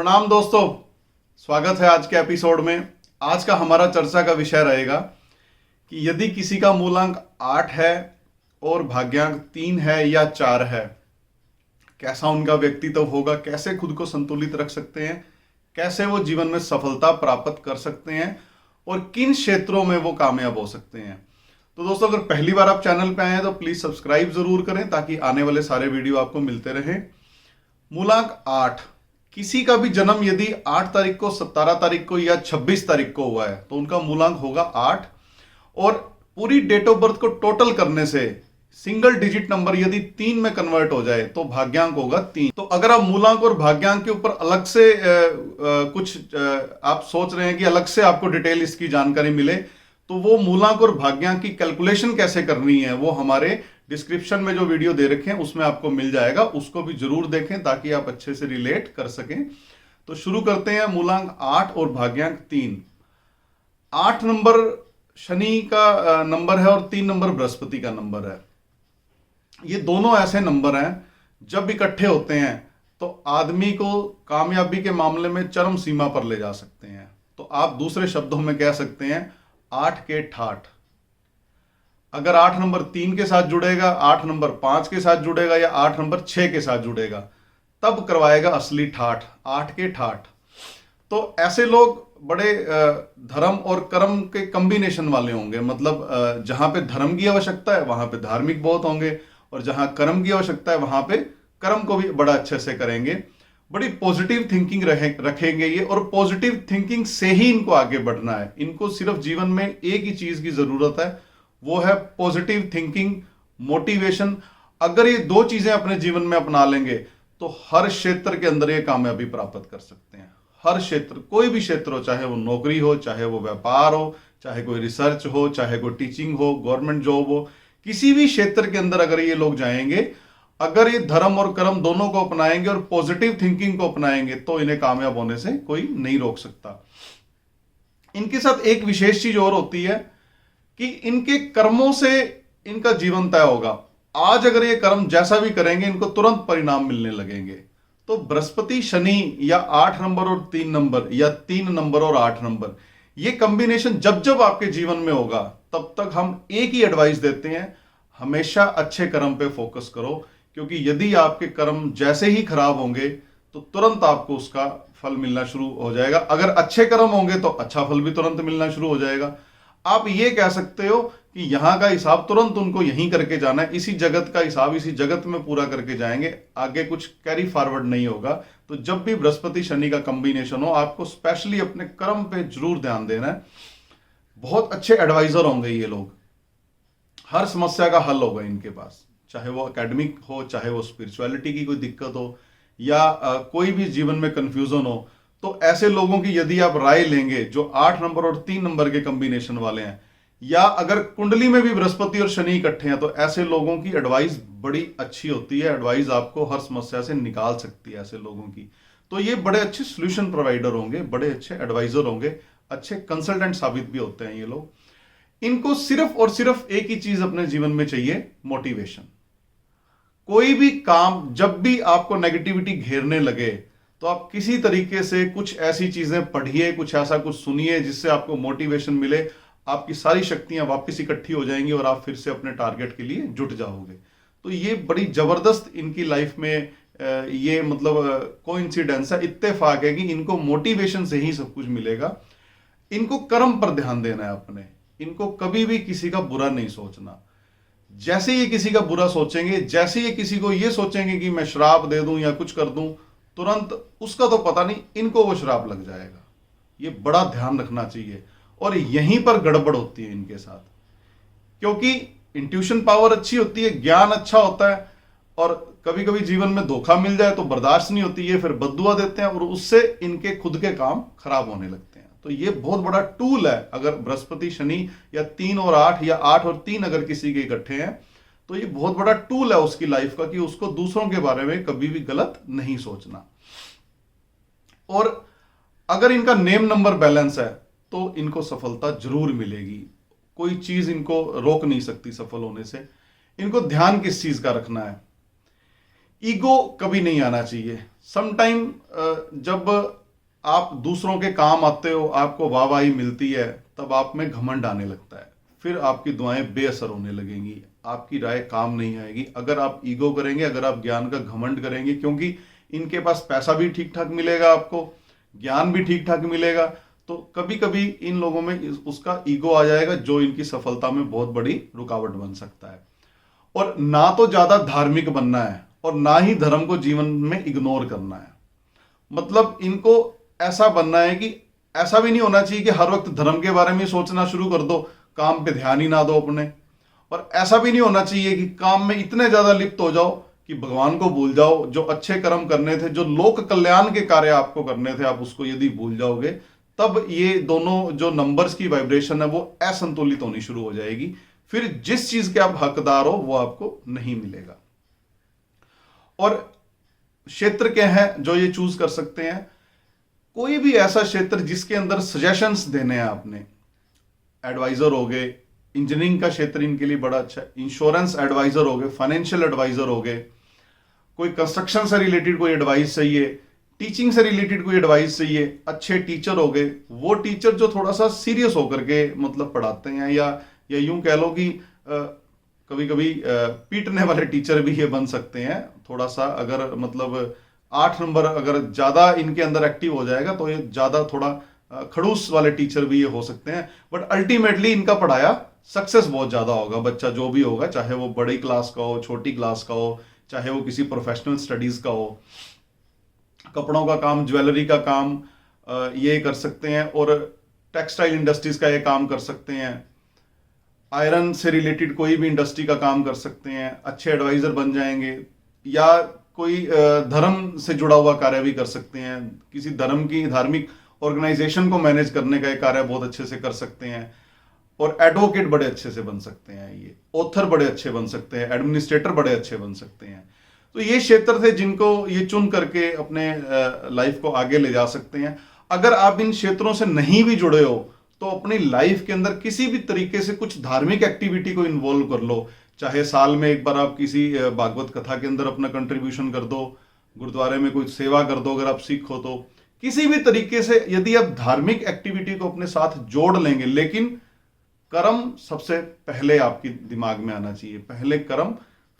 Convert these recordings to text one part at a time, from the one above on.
प्रणाम दोस्तों, स्वागत है आज के एपिसोड में। आज का हमारा चर्चा का विषय रहेगा कि यदि किसी का मूलांक 8 है और भाग्यांक 3 है या 4 है, कैसा उनका व्यक्तित्व होगा, कैसे खुद को संतुलित रख सकते हैं, कैसे वो जीवन में सफलता प्राप्त कर सकते हैं और किन क्षेत्रों में वो कामयाब हो सकते हैं। तो दोस्तों, अगर पहली बार आप चैनल पे आए हैं तो प्लीज सब्सक्राइब जरूर करें ताकि आने वाले सारे वीडियो आपको मिलते रहें। मूलांक 8, किसी का भी जन्म यदि 8 तारीख को, 17 तारीख को या 26 तारीख को हुआ है तो उनका मूलांक होगा 8। और पूरी डेट ऑफ बर्थ को टोटल करने से सिंगल डिजिट नंबर यदि 3 में कन्वर्ट हो जाए तो भाग्यांक होगा 3। तो अगर आप मूलांक और भाग्यांक के ऊपर अलग से कुछ आप सोच रहे हैं कि अलग से आपको डिटेल इसकी जानकारी मिले, तो वो मूलांक और भाग्यांक की कैलकुलेशन कैसे करनी है वो हमारे डिस्क्रिप्शन में जो वीडियो दे रखे हैं उसमें आपको मिल जाएगा। उसको भी जरूर देखें ताकि आप अच्छे से रिलेट कर सकें। तो शुरू करते हैं। मूलांक 8 और भाग्यांक 3। 8 नंबर शनि का नंबर है और 3 नंबर बृहस्पति का नंबर है। ये दोनों ऐसे नंबर हैं जब इकट्ठे होते हैं तो आदमी को कामयाबी के मामले में चरम सीमा पर ले जा सकते हैं। तो आप दूसरे शब्दों में कह सकते हैं 8 के ठाठ। अगर 8 नंबर 3 के साथ जुड़ेगा, 8 नंबर 5 के साथ जुड़ेगा या 8 नंबर 6 के साथ जुड़ेगा, तब करवाएगा असली ठाठ, 8 के ठाठ। तो ऐसे लोग बड़े धर्म और कर्म के कॉम्बिनेशन वाले होंगे। मतलब जहां पे धर्म की आवश्यकता है वहां पे धार्मिक बहुत होंगे और जहां कर्म की आवश्यकता है वहां पे कर्म को भी बड़ा अच्छे से करेंगे। बड़ी पॉजिटिव थिंकिंग रखेंगे ये, और पॉजिटिव थिंकिंग से ही इनको आगे बढ़ना है। इनको सिर्फ जीवन में एक ही चीज की जरूरत है, वो है पॉजिटिव थिंकिंग, मोटिवेशन। अगर ये दो चीजें अपने जीवन में अपना लेंगे तो हर क्षेत्र के अंदर ये कामयाबी प्राप्त कर सकते हैं। हर क्षेत्र, कोई भी क्षेत्र हो, चाहे वो नौकरी हो, चाहे वो व्यापार हो, चाहे कोई रिसर्च हो, चाहे कोई टीचिंग हो, गवर्नमेंट जॉब हो, किसी भी क्षेत्र के अंदर अगर ये लोग जाएंगे, अगर ये धर्म और कर्म दोनों को अपनाएंगे और पॉजिटिव थिंकिंग को अपनाएंगे तो इन्हें कामयाब होने से कोई नहीं रोक सकता। इनके साथ एक विशेष चीज और होती है कि इनके कर्मों से इनका जीवन तय होगा। आज अगर ये कर्म जैसा भी करेंगे इनको तुरंत परिणाम मिलने लगेंगे। तो बृहस्पति शनि या 8 नंबर और 3 नंबर या 3 नंबर और 8 नंबर, ये कॉम्बिनेशन जब जब आपके जीवन में होगा तब तक हम एक ही एडवाइस देते हैं, हमेशा अच्छे कर्म पे फोकस करो। क्योंकि यदि आपके कर्म जैसे ही खराब होंगे तो तुरंत आपको उसका फल मिलना शुरू हो जाएगा। अगर अच्छे कर्म होंगे तो अच्छा फल भी तुरंत मिलना शुरू हो जाएगा। आप ये कह सकते हो कि यहां का हिसाब तुरंत उनको यहीं करके जाना है, इसी जगत का हिसाब इसी जगत में पूरा करके जाएंगे, आगे कुछ कैरी फॉरवर्ड नहीं होगा। तो जब भी बृहस्पति शनि का कॉम्बिनेशन हो, आपको स्पेशली अपने कर्म पे जरूर ध्यान देना है। बहुत अच्छे एडवाइजर होंगे ये लोग, हर समस्या का हल होगा इनके पास, चाहे वो एकेडमिक हो, चाहे वो स्पिरिचुअलिटी की कोई दिक्कत हो या कोई भी जीवन में कंफ्यूजन हो। तो ऐसे लोगों की यदि आप राय लेंगे जो 8 नंबर और 3 नंबर के कॉम्बिनेशन वाले हैं, या अगर कुंडली में भी बृहस्पति और शनि इकट्ठे हैं, तो ऐसे लोगों की एडवाइस बड़ी अच्छी होती है। एडवाइस आपको हर समस्या से निकाल सकती है ऐसे लोगों की। तो ये बड़े अच्छे सोल्यूशन प्रोवाइडर होंगे, बड़े अच्छे एडवाइजर होंगे, अच्छे कंसल्टेंट साबित भी होते हैं ये लोग। इनको सिर्फ और सिर्फ एक ही चीज अपने जीवन में चाहिए, मोटिवेशन। कोई भी काम जब भी आपको नेगेटिविटी घेरने लगे तो आप किसी तरीके से कुछ ऐसी चीजें पढ़िए, कुछ ऐसा कुछ सुनिए जिससे आपको मोटिवेशन मिले। आपकी सारी शक्तियां वापस इकट्ठी हो जाएंगी और आप फिर से अपने टारगेट के लिए जुट जाओगे। तो ये बड़ी जबरदस्त इनकी लाइफ में ये मतलब कोइंसिडेंस है, इत्तेफाक है कि इनको मोटिवेशन से ही सब कुछ मिलेगा। इनको कर्म पर ध्यान देना है अपने, इनको कभी भी किसी का बुरा नहीं सोचना। जैसे ये किसी का बुरा सोचेंगे, जैसे ये किसी को ये सोचेंगे कि मैं श्राप दे दूं या कुछ कर दूं, तुरंत उसका तो पता नहीं इनको वो श्राप लग जाएगा। ये बड़ा ध्यान रखना चाहिए। और यहीं पर गड़बड़ होती है इनके साथ, क्योंकि इंट्यूशन पावर अच्छी होती है, ज्ञान अच्छा होता है, और कभी कभी जीवन में धोखा मिल जाए तो बर्दाश्त नहीं होती, ये फिर बद्दुआ देते हैं और उससे इनके खुद के काम खराब होने लगते हैं। तो ये बहुत बड़ा टूल है। अगर बृहस्पति शनि या 3 और 8 या 8 और 3 अगर किसी के इकट्ठे हैं तो ये बहुत बड़ा टूल है उसकी लाइफ का कि उसको दूसरों के बारे में कभी भी गलत नहीं सोचना। और अगर इनका नेम नंबर बैलेंस है तो इनको सफलता जरूर मिलेगी। कोई चीज इनको रोक नहीं सकती सफल होने से। इनको ध्यान किस चीज का रखना है, ईगो कभी नहीं आना चाहिए। समटाइम जब आप दूसरों के काम आते हो, आपको वाहवाही मिलती है, तब आप में घमंड आने लगता है। फिर आपकी दुआएं बेअसर होने लगेंगी, आपकी राय काम नहीं आएगी अगर आप ईगो करेंगे, अगर आप ज्ञान का घमंड करेंगे। क्योंकि इनके पास पैसा भी ठीक ठाक मिलेगा, आपको ज्ञान भी ठीक ठाक मिलेगा, तो कभी कभी इन लोगों में उसका ईगो आ जाएगा, जो इनकी सफलता में बहुत बड़ी रुकावट बन सकता है। और ना तो ज्यादा धार्मिक बनना है और ना ही धर्म को जीवन में इग्नोर करना है। मतलब इनको ऐसा बनना है कि ऐसा भी नहीं होना चाहिए कि हर वक्त धर्म के बारे में सोचना शुरू कर दो, काम पे ध्यान ही ना दो अपने। और ऐसा भी नहीं होना चाहिए कि काम में इतने ज्यादा लिप्त हो जाओ कि भगवान को भूल जाओ। जो अच्छे कर्म करने थे, जो लोक कल्याण के कार्य आपको करने थे, आप उसको यदि भूल जाओगे, तब ये दोनों जो नंबर्स की वाइब्रेशन है वो असंतुलित होनी शुरू हो जाएगी। फिर जिस चीज के आप हकदार हो वो आपको नहीं मिलेगा। और क्षेत्र क्या है जो ये चूज कर सकते हैं? कोई भी ऐसा क्षेत्र जिसके अंदर सजेशंस देने हैं आपने। एडवाइजर हो गए, इंजीनियरिंग का क्षेत्र इनके लिए बड़ा अच्छा है, इंश्योरेंस एडवाइजर हो गए, फाइनेंशियल एडवाइजर हो गए, कोई कंस्ट्रक्शन से रिलेटेड कोई एडवाइस चाहिए, टीचिंग से रिलेटेड कोई एडवाइस चाहिए, अच्छे टीचर हो गए। वो टीचर जो थोड़ा सा सीरियस होकर के मतलब पढ़ाते हैं, या यूं कह लो कि कभी कभी पीटने वाले टीचर भी ये बन सकते हैं। थोड़ा सा अगर मतलब 8 नंबर अगर ज्यादा इनके अंदर एक्टिव हो जाएगा तो ये ज्यादा थोड़ा खड़ूस वाले टीचर भी ये हो सकते हैं। बट अल्टीमेटली इनका पढ़ाया सक्सेस बहुत ज्यादा होगा। बच्चा जो भी होगा, चाहे वो बड़ी क्लास का हो, छोटी क्लास का हो, चाहे वो किसी प्रोफेशनल स्टडीज का हो, कपड़ों का काम, ज्वेलरी का काम ये कर सकते हैं, और टेक्सटाइल इंडस्ट्रीज का ये काम कर सकते हैं, आयरन से रिलेटेड कोई भी इंडस्ट्री का काम कर सकते हैं, अच्छे एडवाइजर बन जाएंगे। या कोई धर्म से जुड़ा हुआ कार्य भी कर सकते हैं, किसी धर्म की धार्मिक ऑर्गेनाइजेशन को मैनेज करने का एक कार्य बहुत अच्छे से कर सकते हैं। और एडवोकेट बड़े अच्छे से बन सकते हैं, ये ऑथर बड़े अच्छे बन सकते हैं, एडमिनिस्ट्रेटर बड़े अच्छे बन सकते हैं। तो ये क्षेत्र थे जिनको ये चुन करके अपने लाइफ को आगे ले जा सकते हैं। अगर आप इन क्षेत्रों से नहीं भी जुड़े हो तो अपनी लाइफ के अंदर किसी भी तरीके से कुछ धार्मिक एक्टिविटी को इन्वॉल्व कर लो। चाहे साल में एक बार आप किसी भागवत कथा के अंदर अपना कंट्रीब्यूशन कर दो, गुरुद्वारे में कोई सेवा कर दो, अगर आप सिख हो तो किसी भी तरीके से यदि आप धार्मिक एक्टिविटी को अपने साथ जोड़ लेंगे। लेकिन कर्म सबसे पहले आपके दिमाग में आना चाहिए, पहले कर्म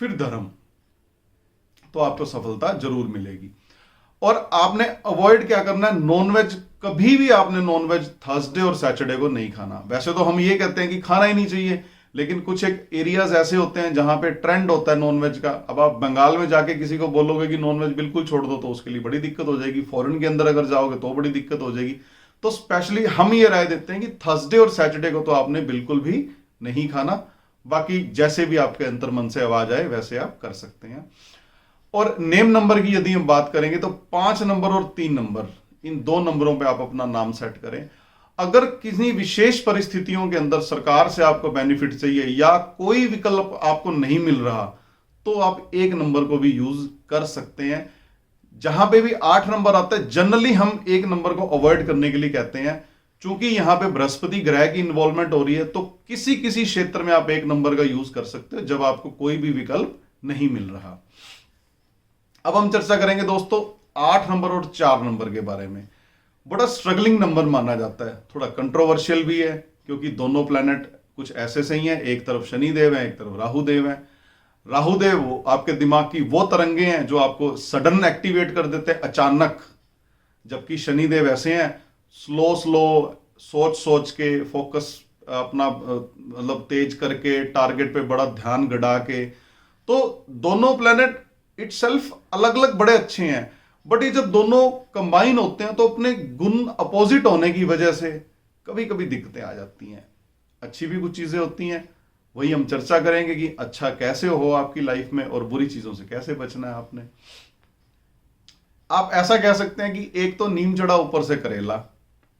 फिर धर्म, तो आपको सफलता जरूर मिलेगी। और आपने अवॉइड क्या करना है? नॉनवेज कभी भी आपने नॉनवेज थर्सडे और सैटरडे को नहीं खाना। वैसे तो हम ये कहते हैं कि खाना ही नहीं चाहिए, लेकिन कुछ एक एरियाज ऐसे होते हैं जहां पे ट्रेंड होता है नॉनवेज का। अब आप बंगाल में जाके किसी को बोलोगे कि नॉनवेज बिल्कुल छोड़ दो तो उसके लिए बड़ी दिक्कत हो जाएगी। फॉरेन के अंदर अगर जाओगे तो बड़ी दिक्कत हो जाएगी। तो स्पेशली हम ये राय देते हैं कि थर्सडे और सैटरडे को तो आपने बिल्कुल भी नहीं खाना। बाकी जैसे भी आपके अंतर मन से आवाज आए वैसे आप कर सकते हैं। और नेम नंबर की यदि हम बात करेंगे तो 5 नंबर और 3 नंबर, इन 2 नंबरों पे आप अपना नाम सेट करें। अगर किसी विशेष परिस्थितियों के अंदर सरकार से आपको बेनिफिट चाहिए या कोई विकल्प आपको नहीं मिल रहा, तो आप 1 नंबर को भी यूज कर सकते हैं। जहां पे भी 8 नंबर आता है, जनरली हम 1 नंबर को अवॉइड करने के लिए कहते हैं। चूंकि यहां पे बृहस्पति ग्रह की इन्वॉल्वमेंट हो रही है, तो किसी किसी क्षेत्र में आप 1 नंबर का यूज कर सकते हो जब आपको कोई भी विकल्प नहीं मिल रहा। अब हम चर्चा करेंगे दोस्तों 8 नंबर और 4 नंबर के बारे में। बड़ा स्ट्रगलिंग नंबर माना जाता है, थोड़ा कंट्रोवर्शियल भी है, क्योंकि दोनों प्लैनेट कुछ ऐसे सही हैं। एक तरफ शनिदेव है, एक तरफ राहुदेव है। राहुदेव वो आपके दिमाग की वो तरंगे हैं जो आपको सडन एक्टिवेट कर देते हैं, अचानक। जबकि शनिदेव ऐसे हैं स्लो स्लो, सोच सोच के, फोकस अपना मतलब तेज करके, टारगेट पे बड़ा ध्यान गड़ा के। तो दोनों प्लैनेट इटसेल्फ अलग अलग बड़े अच्छे हैं, बट ये जब दोनों कंबाइन होते हैं तो अपने गुण अपोजिट होने की वजह से कभी कभी दिक्कतें आ जाती हैं। अच्छी भी कुछ चीजें होती हैं, वही हम चर्चा करेंगे कि अच्छा कैसे हो आपकी लाइफ में और बुरी चीजों से कैसे बचना है आपने। आप ऐसा कह सकते हैं कि एक तो नीम चढ़ा ऊपर से करेला,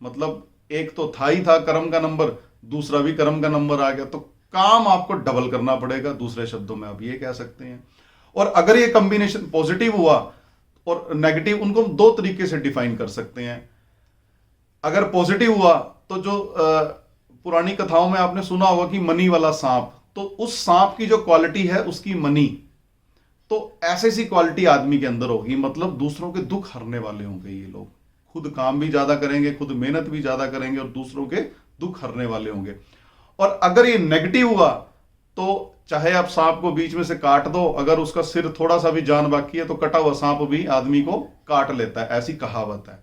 मतलब एक तो था ही था कर्म का नंबर, दूसरा भी कर्म का नंबर आ गया, तो काम आपको डबल करना पड़ेगा। दूसरे शब्दों में आप ये कह सकते हैं। और अगर ये कॉम्बिनेशन पॉजिटिव हुआ और नेगेटिव, उनको हम 2 तरीके से डिफाइन कर सकते हैं। अगर पॉजिटिव हुआ तो जो पुरानी कथाओं में आपने सुना होगा कि मनी वाला सांप, तो उस सांप की जो क्वालिटी है उसकी मनी, तो ऐसी सी क्वालिटी आदमी के अंदर होगी, मतलब दूसरों के दुख हरने वाले होंगे ये लोग। खुद काम भी ज्यादा करेंगे, खुद मेहनत भी ज्यादा करेंगे और दूसरों के दुख हरने वाले होंगे। और अगर ये नेगेटिव हुआ तो चाहे आप सांप को बीच में से काट दो, अगर उसका सिर थोड़ा सा भी जान बाकी है तो कटा हुआ सांप भी आदमी को काट लेता है, ऐसी कहावत है।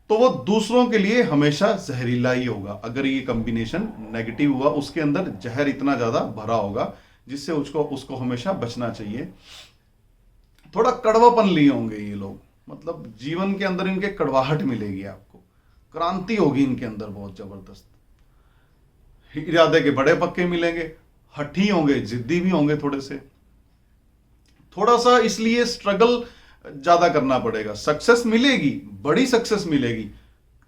तो वो दूसरों के लिए हमेशा जहरीला ही होगा। अगर ये कॉम्बिनेशन नेगेटिव हुआ, उसके अंदर जहर इतना ज्यादा भरा होगा जिससे उसको हमेशा बचना चाहिए। थोड़ा कड़वापन लिए होंगे ये लोग, मतलब जीवन के अंदर इनके कड़वाहट मिलेगी आपको, क्रांति होगी इनके अंदर बहुत जबरदस्त। इरादे के बड़े पक्के मिलेंगे, हठी होंगे, जिद्दी भी होंगे थोड़े से, थोड़ा सा इसलिए स्ट्रगल ज्यादा करना पड़ेगा। सक्सेस मिलेगी, बड़ी सक्सेस मिलेगी,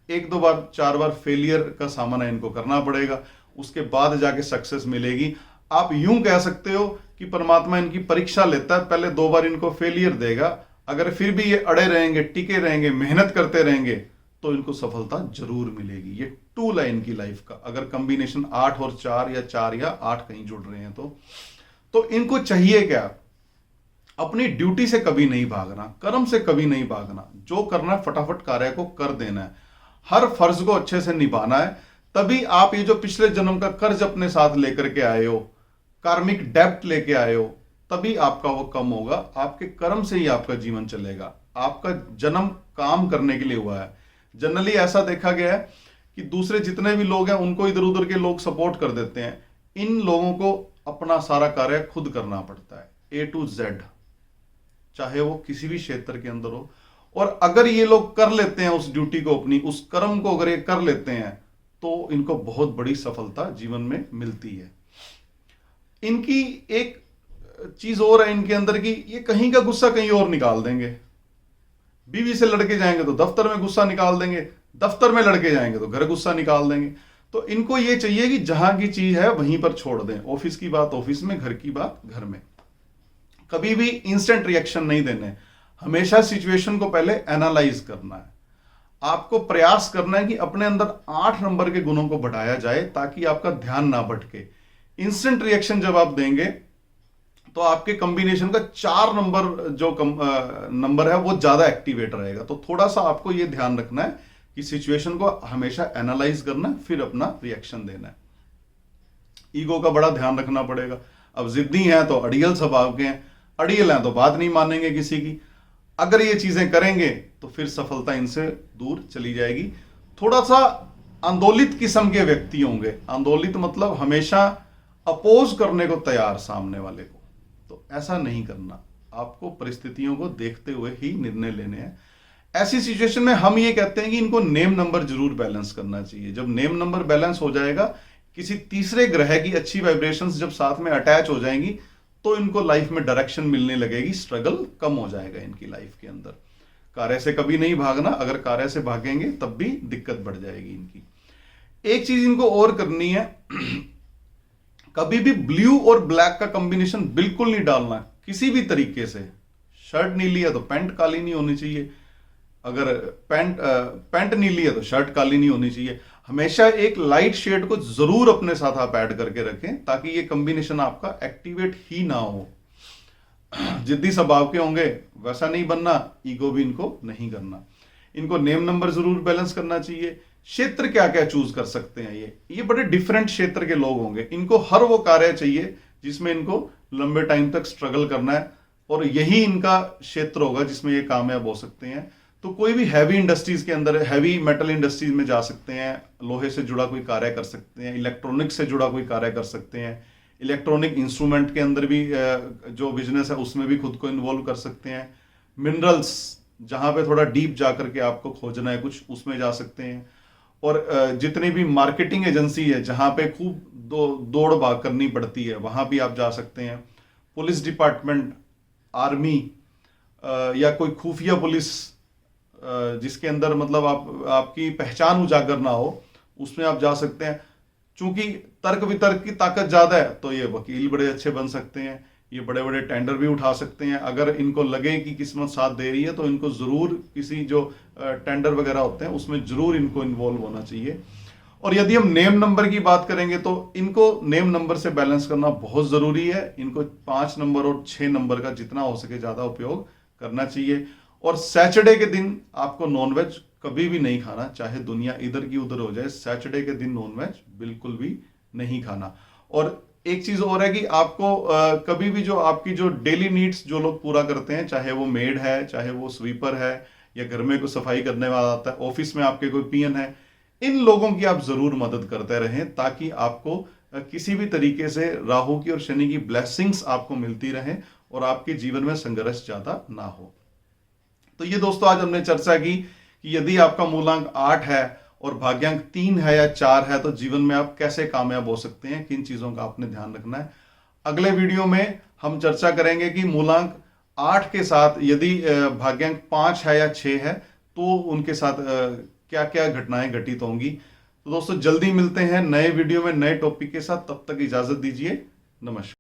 1-2 बार 4 बार फेलियर का सामना इनको करना पड़ेगा, उसके बाद जाके सक्सेस मिलेगी। आप यूं कह सकते हो कि परमात्मा इनकी परीक्षा लेता है, पहले 2 बार इनको फेलियर देगा, अगर फिर भी ये अड़े रहेंगे, टिके रहेंगे, मेहनत करते रहेंगे तो इनको सफलता जरूर मिलेगी। ये टूल है इनकी लाइफ का। अगर कॉम्बिनेशन 8 और 4 या 4 या 8 कहीं जुड़ रहे हैं तो इनको चाहिए क्या? अपनी ड्यूटी से कभी नहीं भागना, कर्म से कभी नहीं भागना, जो करना है फटाफट कार्य को कर देना है, हर फर्ज को अच्छे से निभाना है। तभी आप ये जो पिछले जन्म का कर्ज अपने साथ लेकर के आए हो, कार्मिक डेब्ट लेके आए हो, तभी आपका वो कम होगा। आपके कर्म से ही आपका जीवन चलेगा। आपका जन्म काम करने के लिए हुआ है। जनरली ऐसा देखा गया है कि दूसरे जितने भी लोग हैं उनको इधर उधर के लोग सपोर्ट कर देते हैं, इन लोगों को अपना सारा कार्य खुद करना पड़ता है, A to Z, चाहे वो किसी भी क्षेत्र के अंदर हो। और अगर ये लोग कर लेते हैं उस ड्यूटी को, अपनी उस कर्म को अगर ये कर लेते हैं तो इनको बहुत बड़ी सफलता जीवन में मिलती है। इनकी एक चीज और है इनके अंदर की, ये कहीं का गुस्सा कहीं और निकाल देंगे। बीवी से लड़के जाएंगे तो दफ्तर में गुस्सा निकाल देंगे, दफ्तर में लड़के जाएंगे तो घर गुस्सा निकाल देंगे। तो इनको ये चाहिए कि जहां की चीज है वहीं पर छोड़ दें, ऑफिस की बात ऑफिस में, घर की बात घर में। कभी भी इंस्टेंट रिएक्शन नहीं देने, हमेशा सिचुएशन को पहले एनालाइज करना है। आपको प्रयास करना है कि अपने अंदर 8 नंबर के गुणों को बढ़ाया जाए ताकि आपका ध्यान ना भटके। इंस्टेंट रिएक्शन जब आप देंगे तो आपके कॉम्बिनेशन का 4 नंबर जो नंबर है वो ज्यादा एक्टिवेट रहेगा। तो थोड़ा सा आपको ये ध्यान रखना है कि सिचुएशन को हमेशा एनालाइज करना है, फिर अपना रिएक्शन देना है। ईगो का बड़ा ध्यान रखना पड़ेगा। अब जिद्दी हैं तो अड़ियल स्वभाव के हैं, अड़ियल हैं तो बात नहीं मानेंगे किसी की। अगर ये चीजें करेंगे तो फिर सफलता इनसे दूर चली जाएगी। थोड़ा सा आंदोलित किस्म के व्यक्ति होंगे। आंदोलित मतलब हमेशा अपोज करने को तैयार सामने वाले को, तो ऐसा नहीं करना। आपको परिस्थितियों को देखते हुए ही निर्णय लेने हैं। ऐसी सिचुएशन में हम ये कहते हैं कि इनको नेम नंबर जरूर बैलेंस करना चाहिए। जब नेम नंबर बैलेंस हो जाएगा, किसी तीसरे ग्रह की अच्छी वाइब्रेशंस जब साथ में अटैच हो जाएंगी तो इनको लाइफ में डायरेक्शन मिलने लगेगी, स्ट्रगल कम हो जाएगा इनकी लाइफ के अंदर। कार्य से कभी नहीं भागना, अगर कार्य से भागेंगे तब भी दिक्कत बढ़ जाएगी इनकी। एक चीज इनको और करनी है, कभी भी ब्लू और ब्लैक का कॉम्बिनेशन बिल्कुल नहीं डालना किसी भी तरीके से। शर्ट नीली है तो पैंट काली नहीं होनी चाहिए, अगर पैंट नीली है तो शर्ट काली नहीं होनी चाहिए। हमेशा एक लाइट शेड को जरूर अपने साथ आप ऐड करके रखें ताकि ये कॉम्बिनेशन आपका एक्टिवेट ही ना हो। जिद्दी स्वभाव के होंगे, वैसा नहीं बनना, ईगो भी इनको नहीं करना। इनको नेम नंबर जरूर बैलेंस करना चाहिए। क्षेत्र क्या क्या चूज कर सकते हैं, ये बड़े डिफरेंट क्षेत्र के लोग होंगे। इनको हर वो कार्य चाहिए जिसमें इनको लंबे टाइम तक स्ट्रगल करना है और यही इनका क्षेत्र होगा जिसमें ये कामयाब हो सकते हैं। तो कोई भी हैवी इंडस्ट्रीज के अंदर, हैवी मेटल इंडस्ट्रीज में जा सकते हैं, लोहे से जुड़ा कोई कार्य कर सकते हैं, इलेक्ट्रॉनिक से जुड़ा कोई कार्य कर सकते हैं, इलेक्ट्रॉनिक इंस्ट्रूमेंट के अंदर भी जो बिजनेस है उसमें भी खुद को इन्वॉल्व कर सकते हैं। मिनरल्स, जहां पे थोड़ा डीप जाकर के आपको खोजना है कुछ, उसमें जा सकते हैं। और जितनी भी मार्केटिंग एजेंसी है जहां पे खूब दौड़ भाग करनी पड़ती है, वहां भी आप जा सकते हैं। पुलिस डिपार्टमेंट, आर्मी या कोई खुफिया पुलिस जिसके अंदर मतलब आपकी पहचान उजागर ना हो, उसमें आप जा सकते हैं। चूंकि तर्क वितर्क की ताकत ज्यादा है तो ये वकील बड़े अच्छे बन सकते हैं, ये बड़े बड़े टेंडर भी उठा सकते हैं। अगर इनको लगे कि किस्मत साथ दे रही है तो इनको जरूर किसी जो टेंडर वगैरह होते हैं उसमें जरूर इनको इन्वॉल्व होना चाहिए। और यदि हम नेम नंबर की बात करेंगे तो इनको नेम नंबर से बैलेंस करना बहुत जरूरी है। इनको 5 नंबर और 6 नंबर का जितना हो सके ज्यादा उपयोग करना चाहिए। और सैटरडे के दिन आपको नॉनवेज कभी भी नहीं खाना, चाहे दुनिया इधर की उधर हो जाए, सैटरडे के दिन नॉनवेज बिल्कुल भी नहीं खाना। और एक चीज और है कि आपको कभी भी जो आपकी जो डेली नीड्स जो लोग पूरा करते हैं, चाहे वो मेड है, चाहे वो स्वीपर है, या घर में कोई सफाई करने वाला आता है, ऑफिस में आपके कोई पीएन है, इन लोगों की आप जरूर मदद करते रहें ताकि आपको किसी भी तरीके से राहु की और शनि की ब्लेसिंग्स आपको मिलती रहें और आपके जीवन में संघर्ष ज्यादा ना हो। तो ये दोस्तों आज हमने चर्चा की कि यदि आपका मूलांक 8 है और भाग्यांक 3 है या 4 है तो जीवन में आप कैसे कामयाब हो सकते हैं, किन चीजों का आपने ध्यान रखना है। अगले वीडियो में हम चर्चा करेंगे कि मूलांक 8 के साथ यदि भाग्यांक 5 है या 6 है तो उनके साथ क्या क्या घटनाएं घटित होंगी। तो दोस्तों जल्दी मिलते हैं नए वीडियो में नए टॉपिक के साथ, तब तक इजाजत दीजिए। नमस्कार।